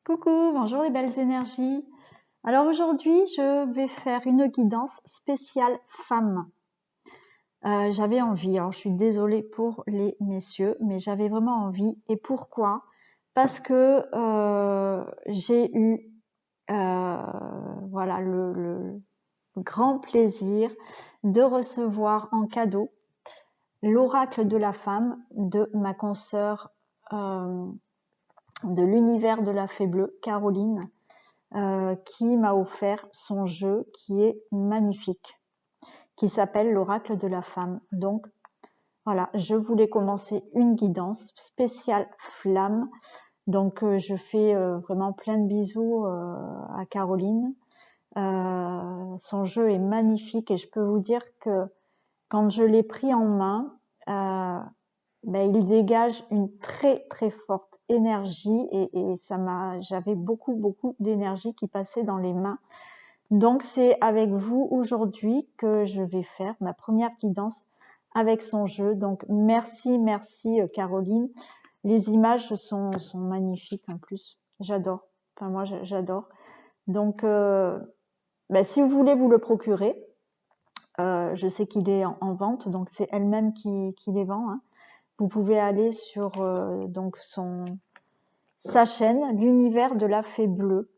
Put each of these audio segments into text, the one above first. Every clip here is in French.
Coucou, bonjour les belles énergies. Alors aujourd'hui, je vais faire une guidance spéciale femme. J'avais envie, alors je suis désolée pour les messieurs, mais j'avais vraiment envie. Et pourquoi? Parce que j'ai eu voilà, le grand plaisir de recevoir en cadeau l'oracle de la femme de ma consoeur de l'univers de la fée bleue, Caroline. Qui m'a offert son jeu qui est magnifique, qui s'appelle l'oracle de la femme. Donc voilà, je voulais commencer une guidance spéciale flamme. Donc je fais vraiment plein de bisous à Caroline. Son jeu est magnifique et je peux vous dire que quand je l'ai pris en main, il dégage une très très forte énergie et j'avais beaucoup d'énergie qui passait dans les mains. Donc c'est avec vous aujourd'hui que je vais faire ma première guidance avec son jeu. Donc merci Caroline. Les images sont magnifiques en plus. J'adore. Enfin moi j'adore. Donc si vous voulez vous le procurer, je sais qu'il est en vente, donc c'est elle-même qui les vend. Hein. Vous pouvez aller sur donc sa chaîne, l'univers de la fée bleue.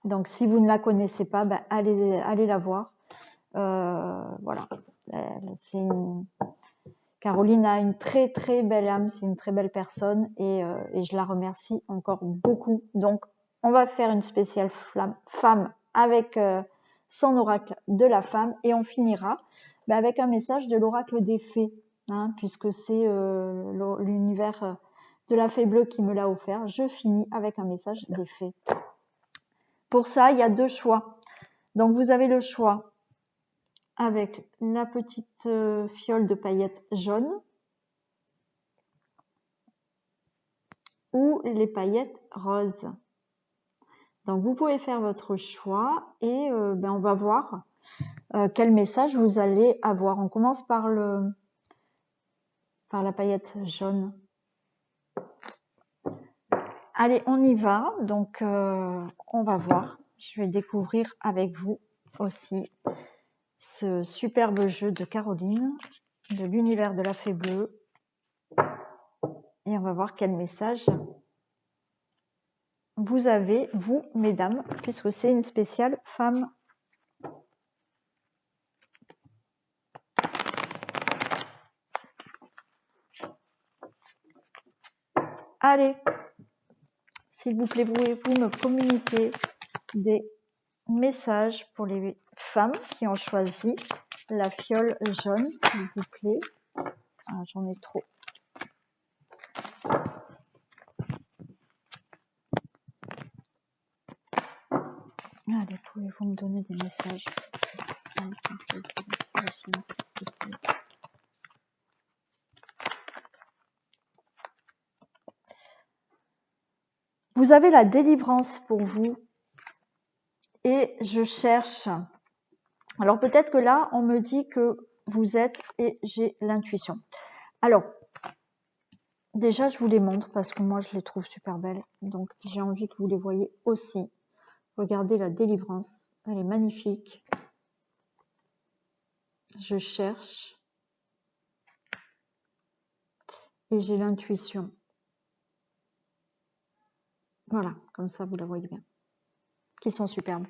Donc si vous ne la connaissez pas, allez la voir. Voilà. Caroline a une très très belle âme, c'est une très belle personne et je la remercie encore beaucoup. Donc on va faire une spéciale femme avec son oracle de la femme et on finira avec un message de l'oracle des fées, hein, puisque c'est l'univers de la fée bleue qui me l'a offert. Je finis avec un message des fées. Pour ça, il y a deux choix. Donc vous avez le choix avec la petite fiole de paillettes jaunes ou les paillettes roses. Donc vous pouvez faire votre choix et on va voir quel message vous allez avoir. On commence par la paillette jaune. Allez, on y va. Donc on va voir. Je vais découvrir avec vous aussi ce superbe jeu de Caroline, de l'univers de la fée bleue. Et on va voir quel message vous avez, vous, mesdames, puisque c'est une spéciale femme. Allez, s'il vous plaît, pouvez-vous me communiquer des messages pour les femmes qui ont choisi la fiole jaune, s'il vous plaît. Ah, j'en ai trop. Allez, pouvez-vous me donner des messages? Vous avez la délivrance pour vous et je cherche. Alors peut-être que là, on me dit que vous êtes et j'ai l'intuition. Alors, déjà, je vous les montre parce que moi, je les trouve super belles. Donc, j'ai envie que vous les voyez aussi. Regardez la délivrance. Elle est magnifique. Je cherche. Et j'ai l'intuition. Voilà, comme ça, vous la voyez bien. Qui sont superbes.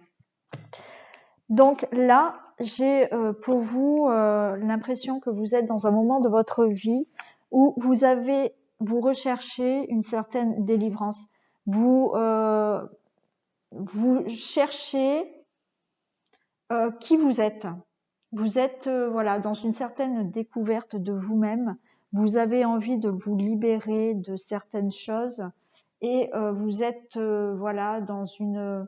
Donc là, j'ai pour vous l'impression que vous êtes dans un moment de votre vie où vous recherchez une certaine délivrance. Vous cherchez qui vous êtes. Vous êtes voilà dans une certaine découverte de vous-même. Vous avez envie de vous libérer de certaines choses et vous êtes voilà dans une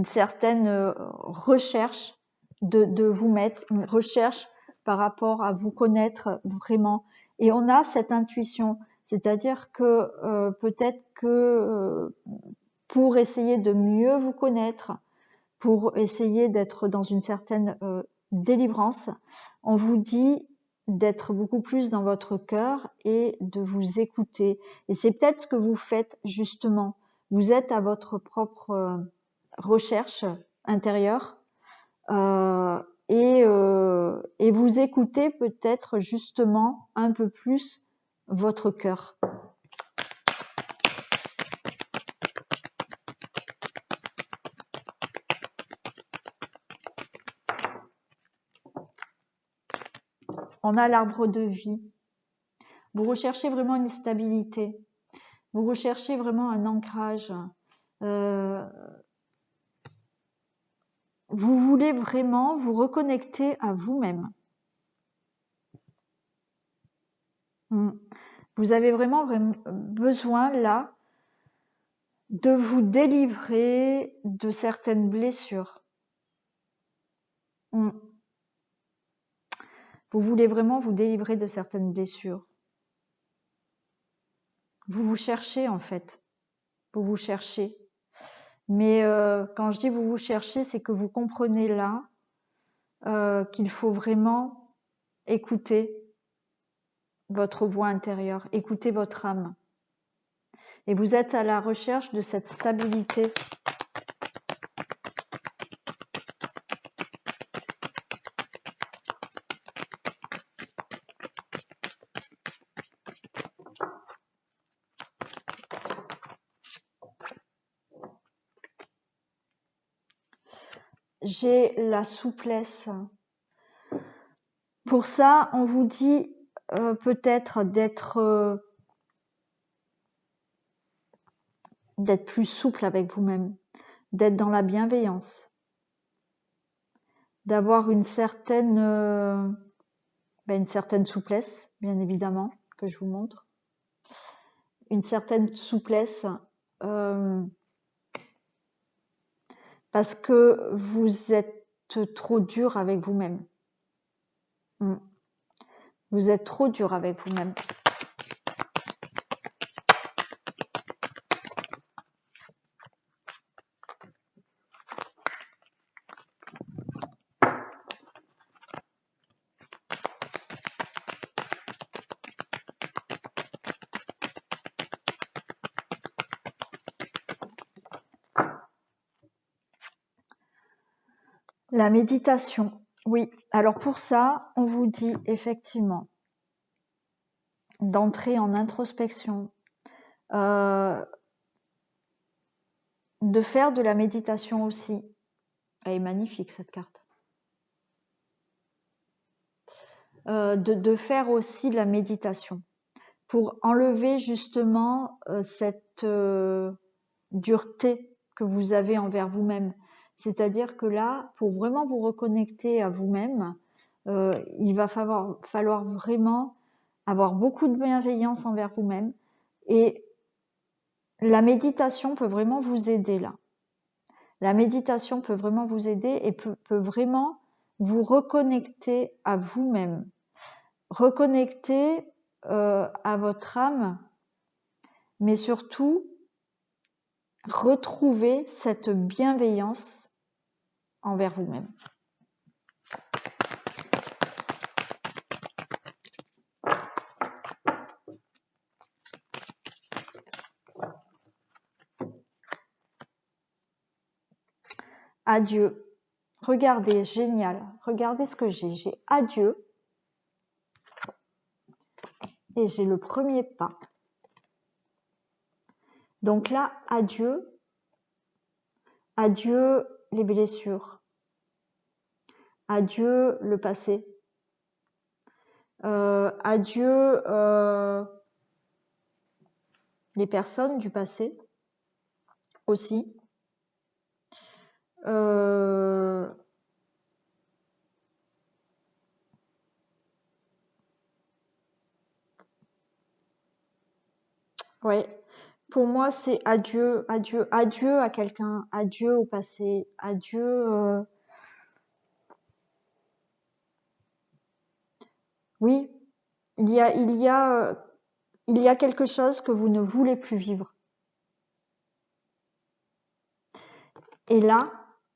certaine recherche de vous mettre, une recherche par rapport à vous connaître vraiment. Et on a cette intuition, c'est-à-dire que peut-être que pour essayer de mieux vous connaître, pour essayer d'être dans une certaine délivrance, on vous dit d'être beaucoup plus dans votre cœur et de vous écouter. Et c'est peut-être ce que vous faites justement. Vous êtes à votre propre recherche intérieure et vous écoutez peut-être justement un peu plus votre cœur. On a l'arbre de vie. Vous recherchez vraiment une stabilité. Vous recherchez vraiment un ancrage. Vous voulez vraiment vous reconnecter à vous-même. Vous avez vraiment besoin là de vous délivrer de certaines blessures. Vous voulez vraiment vous délivrer de certaines blessures. Vous vous cherchez en fait. Vous vous cherchez. Mais quand je dis vous vous cherchez, c'est que vous comprenez là qu'il faut vraiment écouter votre voix intérieure, écouter votre âme. Et vous êtes à la recherche de cette stabilité. J'ai la souplesse. Pour ça, on vous dit peut-être d'être plus souple avec vous-même, d'être dans la bienveillance, d'avoir une certaine souplesse, bien évidemment, que je vous montre. Une certaine souplesse parce que vous êtes trop dur avec vous-même. Vous êtes trop dur avec vous-même. La méditation, oui. Alors pour ça, on vous dit effectivement d'entrer en introspection, de faire de la méditation aussi. Elle est magnifique cette carte. De faire aussi de la méditation pour enlever justement cette dureté que vous avez envers vous-même. C'est-à-dire que là, pour vraiment vous reconnecter à vous-même, il va falloir vraiment avoir beaucoup de bienveillance envers vous-même. Et la méditation peut vraiment vous aider là. La méditation peut vraiment vous aider et peut vraiment vous reconnecter à vous-même. Reconnecter à votre âme, mais surtout retrouver cette bienveillance envers vous-même. Adieu. Regardez, génial. Regardez ce que j'ai. J'ai adieu. Et j'ai le premier pas. Donc là, adieu. Adieu les blessures. Adieu le passé. Adieu les personnes du passé aussi. Ouais. Pour moi, c'est adieu, adieu, adieu à quelqu'un, adieu au passé, adieu. Oui, il y a quelque chose que vous ne voulez plus vivre. Et là,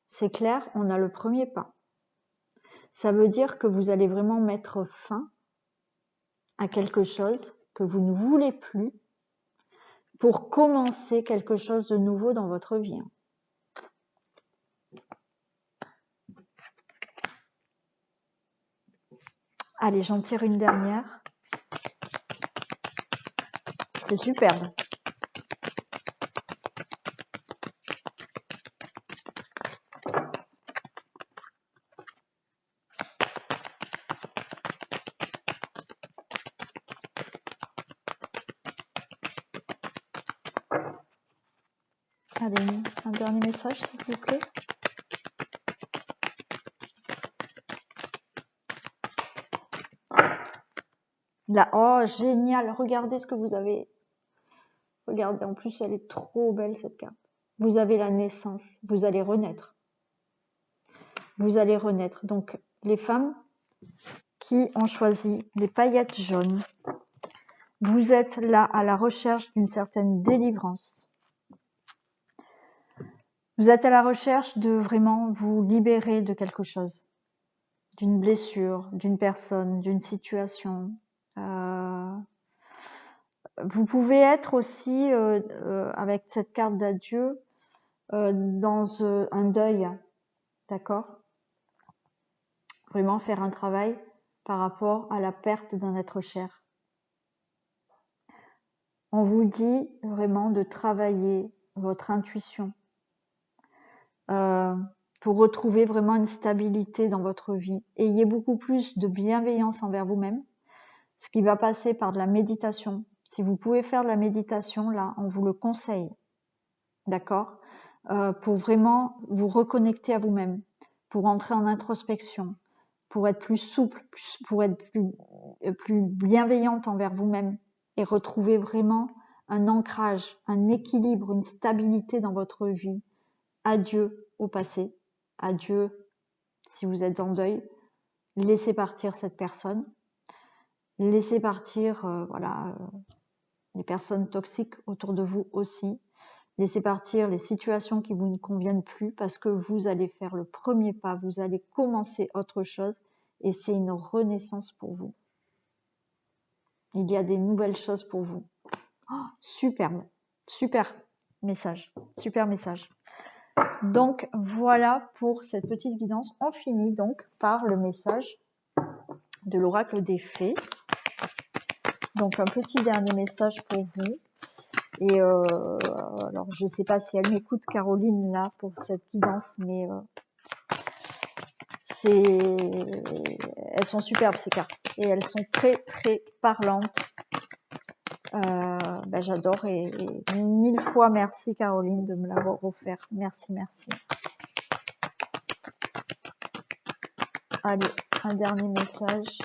c'est clair, on a le premier pas. Ça veut dire que vous allez vraiment mettre fin à quelque chose que vous ne voulez plus pour commencer quelque chose de nouveau dans votre vie. Allez, j'en tire une dernière. C'est superbe. Allez, un dernier message, s'il vous plaît. Là, oh, génial. Regardez ce que vous avez. Regardez, en plus, elle est trop belle, cette carte. Vous avez la naissance. Vous allez renaître. Vous allez renaître. Donc, les femmes qui ont choisi les paillettes jaunes, vous êtes là à la recherche d'une certaine délivrance. Vous êtes à la recherche de vraiment vous libérer de quelque chose, d'une blessure, d'une personne, d'une situation. Vous pouvez être aussi, avec cette carte d'adieu, dans un deuil, d'accord? Vraiment faire un travail par rapport à la perte d'un être cher. On vous dit vraiment de travailler votre intuition pour retrouver vraiment une stabilité dans votre vie. Ayez beaucoup plus de bienveillance envers vous-même, ce qui va passer par de la méditation. Si vous pouvez faire de la méditation, là, on vous le conseille, d'accord, pour vraiment vous reconnecter à vous-même, pour entrer en introspection, pour être plus souple, pour être plus bienveillante envers vous-même et retrouver vraiment un ancrage, un équilibre, une stabilité dans votre vie. Adieu au passé, adieu si vous êtes en deuil, laissez partir cette personne, laissez partir les personnes toxiques autour de vous aussi, laissez partir les situations qui vous ne conviennent plus parce que vous allez faire le premier pas, vous allez commencer autre chose et c'est une renaissance pour vous. Il y a des nouvelles choses pour vous. Oh, superbe, super message, super message. Donc voilà pour cette petite guidance. On finit donc par le message de l'oracle des fées. Donc un petit dernier message pour vous. Et alors je ne sais pas si elle m'écoute Caroline là pour cette guidance, mais elles sont superbes ces cartes et elles sont très très parlantes. J'adore et 1000 fois merci Caroline de me l'avoir offert. Merci, merci. Allez, un dernier message.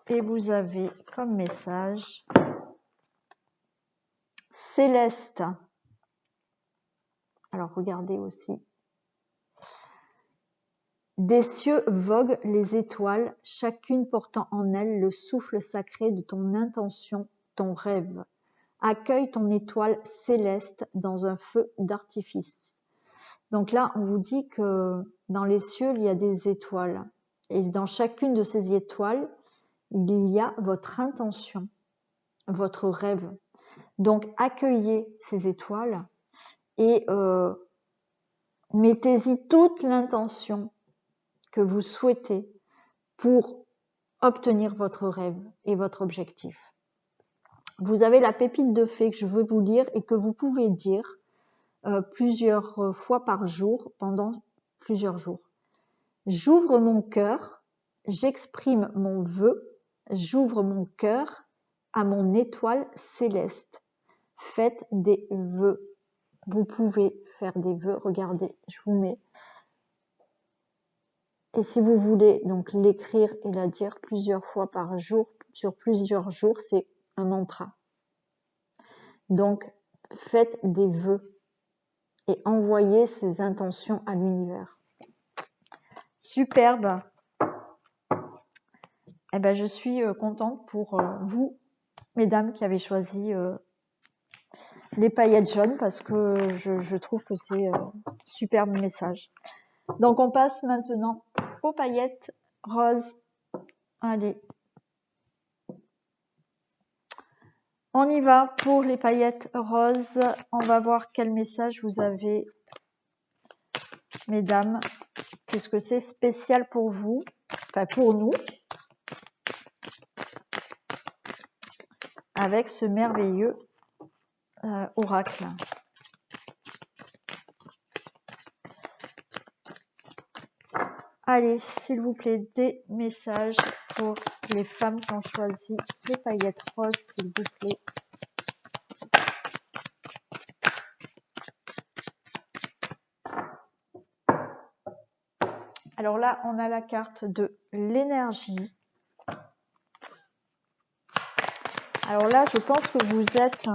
Et vous avez comme message Céleste. Alors regardez aussi. Des cieux voguent les étoiles, chacune portant en elle le souffle sacré de ton intention, ton rêve. Accueille ton étoile céleste dans un feu d'artifice. Donc là, on vous dit que dans les cieux, il y a des étoiles. Et dans chacune de ces étoiles, il y a votre intention, votre rêve. Donc, accueillez ces étoiles et mettez-y toute l'intention que vous souhaitez pour obtenir votre rêve et votre objectif. Vous avez la pépite de fée que je veux vous lire et que vous pouvez dire plusieurs fois par jour pendant plusieurs jours. J'ouvre mon cœur, j'exprime mon vœu, j'ouvre mon cœur à mon étoile céleste. Faites des vœux. Vous pouvez faire des vœux. Regardez, je vous mets. Et si vous voulez donc l'écrire et la dire plusieurs fois par jour, sur plusieurs jours, c'est un mantra. Donc, faites des vœux et envoyez ces intentions à l'univers. Superbe. Eh ben, je suis contente pour vous, mesdames, qui avez choisi les paillettes jaunes parce que je trouve que c'est superbe message. Donc on passe maintenant aux paillettes roses. Allez. On y va pour les paillettes roses. On va voir quel message vous avez, mesdames, puisque c'est spécial pour vous, enfin pour nous, avec ce merveilleux oracle. Allez, s'il vous plaît, des messages pour les femmes qui ont choisi les paillettes roses, s'il vous plaît. Alors là, on a la carte de l'énergie. Alors là, je pense que vous êtes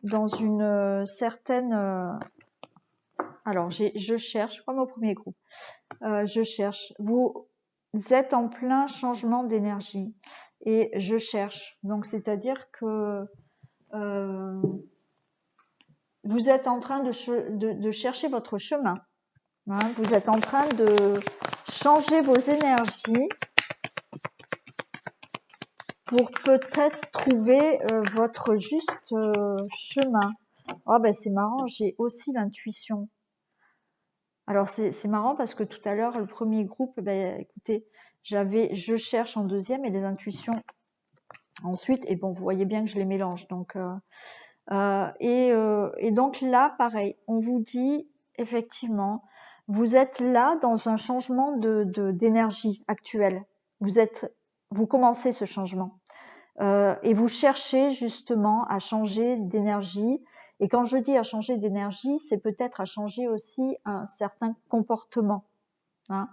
dans une certaine... alors, je cherche, comme au premier groupe, je cherche. Vous êtes en plein changement d'énergie et je cherche. Donc, c'est-à-dire que vous êtes en train de chercher votre chemin. Hein, vous êtes en train de changer vos énergies pour peut-être trouver votre juste chemin. Oh ben c'est marrant, j'ai aussi l'intuition. Alors c'est marrant parce que tout à l'heure, le premier groupe, ben écoutez, j'avais je cherche en deuxième et les intuitions ensuite. Et bon, vous voyez bien que je les mélange. Donc et donc là, pareil, on vous dit effectivement, vous êtes là dans un changement d'énergie actuelle. Vous commencez ce changement et vous cherchez justement à changer d'énergie. Et quand je dis à changer d'énergie, c'est peut-être à changer aussi un certain comportement. Hein.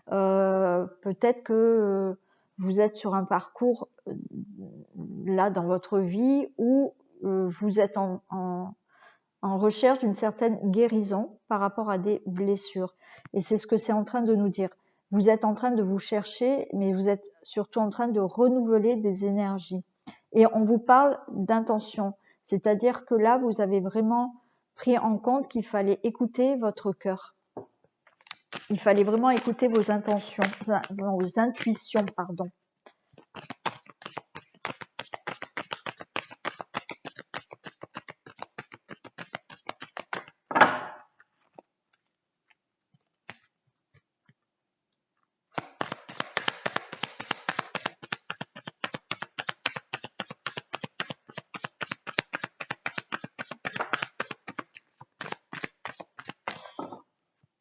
Peut-être que vous êtes sur un parcours là dans votre vie où vous êtes en recherche d'une certaine guérison par rapport à des blessures. Et c'est ce que c'est en train de nous dire. Vous êtes en train de vous chercher, mais vous êtes surtout en train de renouveler des énergies. Et on vous parle d'intention. C'est-à-dire que là, vous avez vraiment pris en compte qu'il fallait écouter votre cœur. Il fallait vraiment écouter vos intentions, vos intuitions, pardon.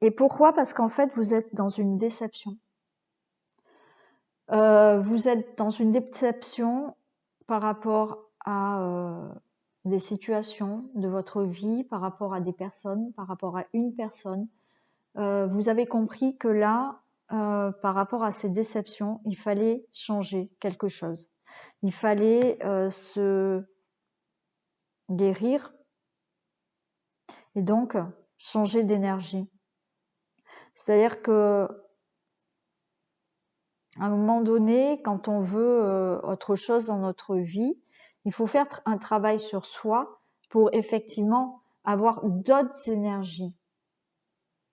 Et pourquoi? Parce qu'en fait, vous êtes dans une déception. Vous êtes dans une déception par rapport à des situations de votre vie, par rapport à des personnes, par rapport à une personne. Vous avez compris que là, par rapport à ces déceptions, il fallait changer quelque chose. Il fallait se guérir et donc changer d'énergie. C'est-à-dire que à un moment donné, quand on veut autre chose dans notre vie, il faut faire un travail sur soi pour effectivement avoir d'autres énergies.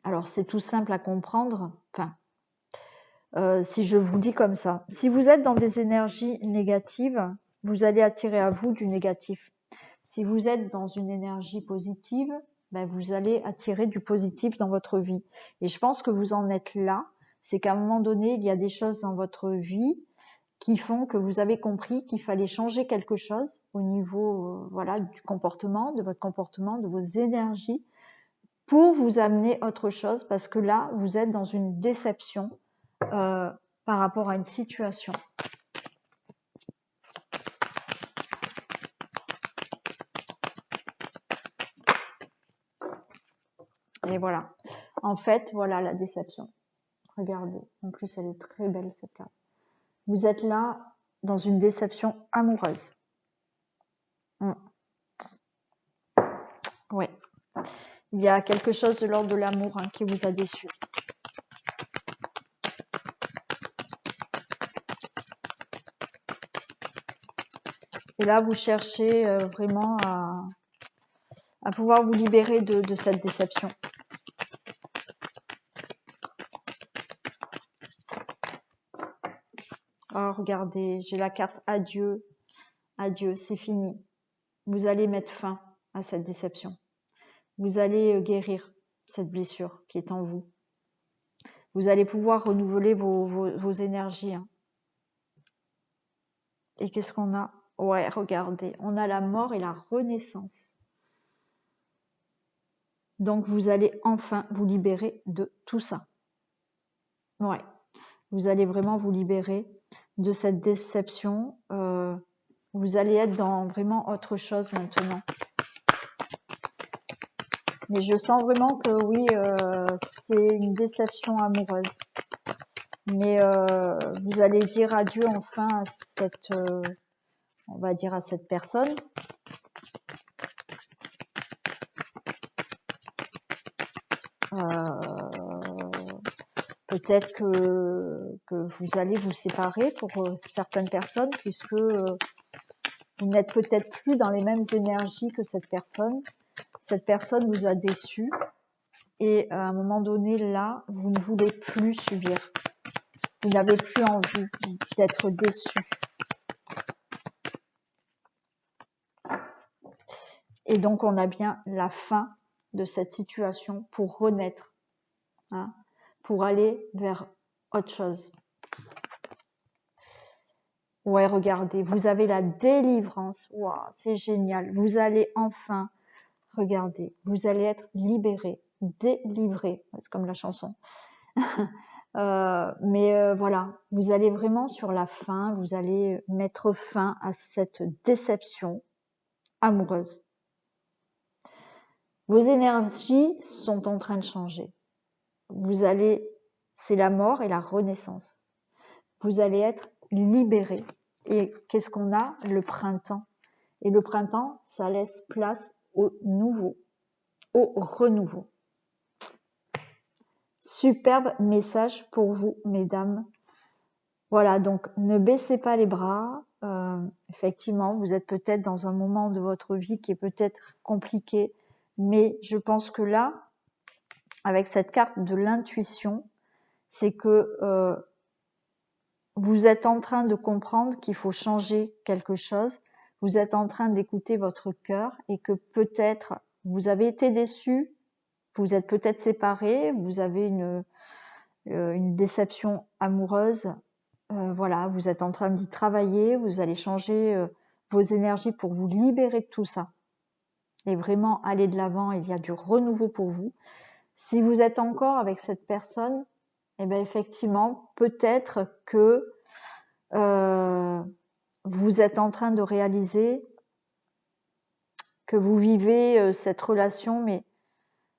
Alors c'est tout simple à comprendre. Enfin, si je vous dis comme ça, si vous êtes dans des énergies négatives, vous allez attirer à vous du négatif. Si vous êtes dans une énergie positive, ben vous allez attirer du positif dans votre vie. Et je pense que vous en êtes là. C'est qu'à un moment donné, il y a des choses dans votre vie qui font que vous avez compris qu'il fallait changer quelque chose au niveau voilà du comportement, de votre comportement, de vos énergies pour vous amener autre chose parce que là, vous êtes dans une déception par rapport à une situation. Et voilà. En fait, voilà la déception. Regardez. En plus, elle est très belle cette carte. Vous êtes là dans une déception amoureuse. Ouais. Il y a quelque chose de l'ordre de l'amour qui vous a déçu. Et là, vous cherchez vraiment à pouvoir vous libérer de cette déception. Oh, regardez, j'ai la carte adieu. Adieu, c'est fini. Vous allez mettre fin à cette déception. Vous allez guérir cette blessure qui est en vous. Vous allez pouvoir renouveler vos énergies. Hein. Et qu'est-ce qu'on a? Ouais, regardez, on a la mort et la renaissance. Donc, vous allez enfin vous libérer de tout ça. Ouais, vous allez vraiment vous libérer de cette déception. Vous allez être dans vraiment autre chose maintenant. Mais je sens vraiment que oui, c'est une déception amoureuse. Mais vous allez dire adieu enfin à cette, on va dire à cette personne. Peut-être que vous allez vous séparer pour certaines personnes puisque vous n'êtes peut-être plus dans les mêmes énergies que cette personne. Cette personne vous a déçu et à un moment donné, là, vous ne voulez plus subir. Vous n'avez plus envie d'être déçu. Et donc, on a bien la fin de cette situation pour renaître, hein, pour aller vers autre chose. Ouais, regardez, vous avez la délivrance. Waouh, c'est génial. Vous allez enfin, regardez, vous allez être libéré, délivré. C'est comme la chanson. Mais voilà, vous allez vraiment sur la fin, vous allez mettre fin à cette déception amoureuse. Vos énergies sont en train de changer. Vous allez, c'est la mort et la renaissance. Vous allez être libéré. Et qu'est-ce qu'on a? Le printemps. Et le printemps, ça laisse place au nouveau, au renouveau. Superbe message pour vous, mesdames. Voilà, donc ne baissez pas les bras. Effectivement, vous êtes peut-être dans un moment de votre vie qui est peut-être compliqué, mais je pense que là, avec cette carte de l'intuition, c'est que vous êtes en train de comprendre qu'il faut changer quelque chose. Vous êtes en train d'écouter votre cœur et que peut-être vous avez été déçu, vous êtes peut-être séparés, vous avez une déception amoureuse. Voilà, vous êtes en train d'y travailler, vous allez changer vos énergies pour vous libérer de tout ça et vraiment aller de l'avant. Il y a du renouveau pour vous. Si vous êtes encore avec cette personne, eh bien effectivement, peut-être que vous êtes en train de réaliser que vous vivez cette relation, mais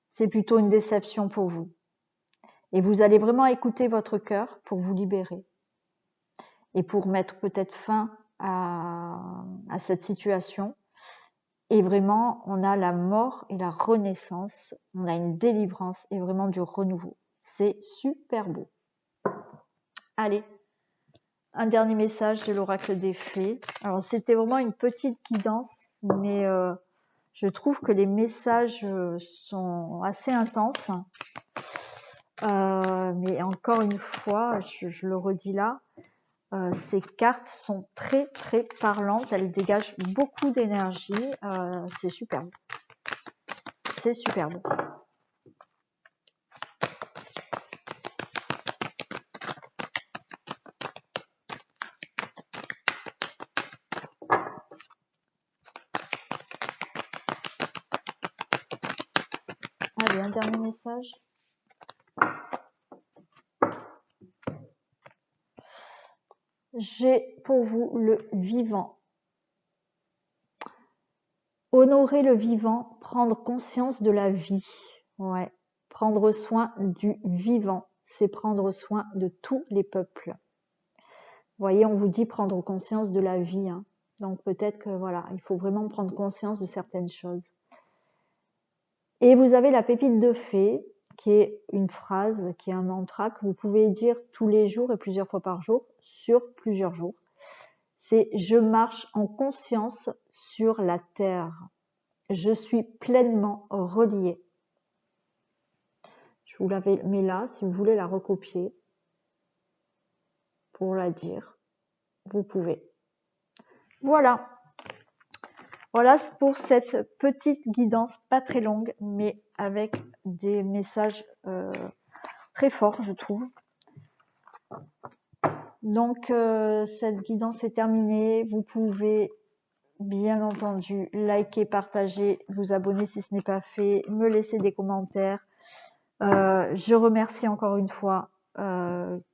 c'est plutôt une déception pour vous. Et vous allez vraiment écouter votre cœur pour vous libérer et pour mettre peut-être fin à cette situation. Et vraiment, on a la mort et la renaissance, on a une délivrance et vraiment du renouveau. C'est super beau. Allez, un dernier message de l'oracle des fées. Alors, c'était vraiment une petite guidance, mais je trouve que les messages sont assez intenses. Mais encore une fois, je le redis là, ces cartes sont très très parlantes, elles dégagent beaucoup d'énergie, c'est superbe. C'est superbe. Allez, un dernier message. J'ai pour vous le vivant. Honorer le vivant, prendre conscience de la vie. Ouais, prendre soin du vivant, c'est prendre soin de tous les peuples. Vous voyez, on vous dit prendre conscience de la vie. Hein. Donc peut-être que voilà, il faut vraiment prendre conscience de certaines choses. Et vous avez la pépite de fée, qui est une phrase, qui est un mantra que vous pouvez dire tous les jours et plusieurs fois par jour, sur plusieurs jours. c'est « Je marche en conscience sur la terre. Je suis pleinement relié. » Je vous la mets là, si vous voulez la recopier pour la dire, vous pouvez. Voilà. Voilà pour cette petite guidance, pas très longue, mais avec des messages très forts, je trouve. Donc, cette guidance est terminée. Vous pouvez, bien entendu, liker, partager, vous abonner si ce n'est pas fait, me laisser des commentaires. Je remercie encore une fois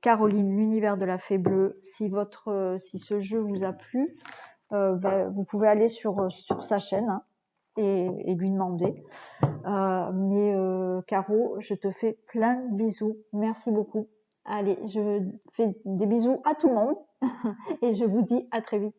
Caroline, l'univers de la Fée Bleue. Si ce jeu vous a plu, vous pouvez aller sur sa chaîne hein, et lui demander. Caro, je te fais plein de bisous. Merci beaucoup. Allez, je fais des bisous à tout le monde et je vous dis à très vite.